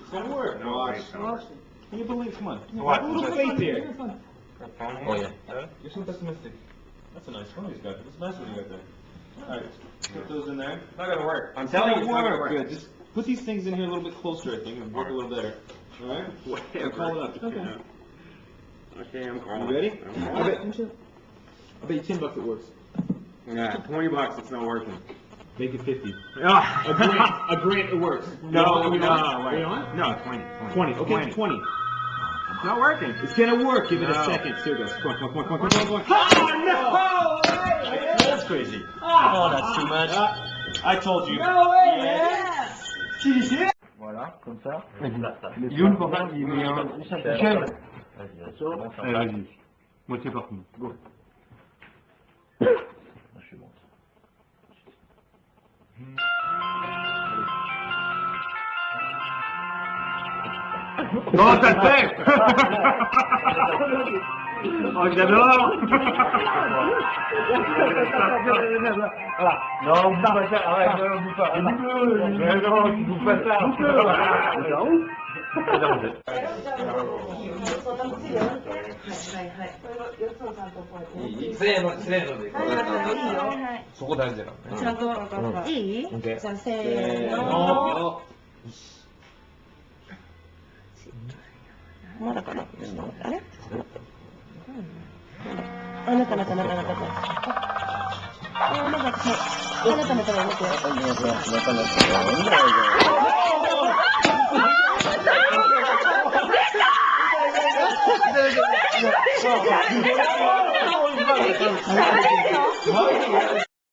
It's gonna work. No, Watch. can you believe? Come on. What? A little faith here. Oh yeah. You're so pessimistic. That's a nice one he's got. That's a nice one you got there. Alright, put those in there. It's not gonna work. I'm It's telling you, gonna it's not gonna work. work. Good. Just put these things in here a little bit closer, I think, and work a little better. Alright? Whatever. Call it up. Okay. Okay, I'm calling. You ready? I'm I calling. bet, I bet you $10 it works. Yeah, $20, it's not working. Make it 50. Ah. A grant, it works. No, Are we no, on? wait. Are we on? No, 20. 20. Okay, 20. It's not working. It's gonna work. Give it a No. second. Here it goes. Come on, come on, come on, come on, come on, come on. Oh, no! That's crazy. Oh, that's too much. I told you. No way, Yes. man! Voilà, comme ça. Il est où le portable? Il est en... Michel. Allez, vas-y. Moitié par contre. Go. Je suis bon. Non, ça le fait. Oh, j'adore. Voilà. Non, on bouffe pas ça. Arrête, on bouffe pas. Mais non, tu bouffes pas ça.せーので。そこ大事だからね。ちゃんと、いい？じゃあ、せーの。の。まだかな？あれ？あなた。あなた、動くよ。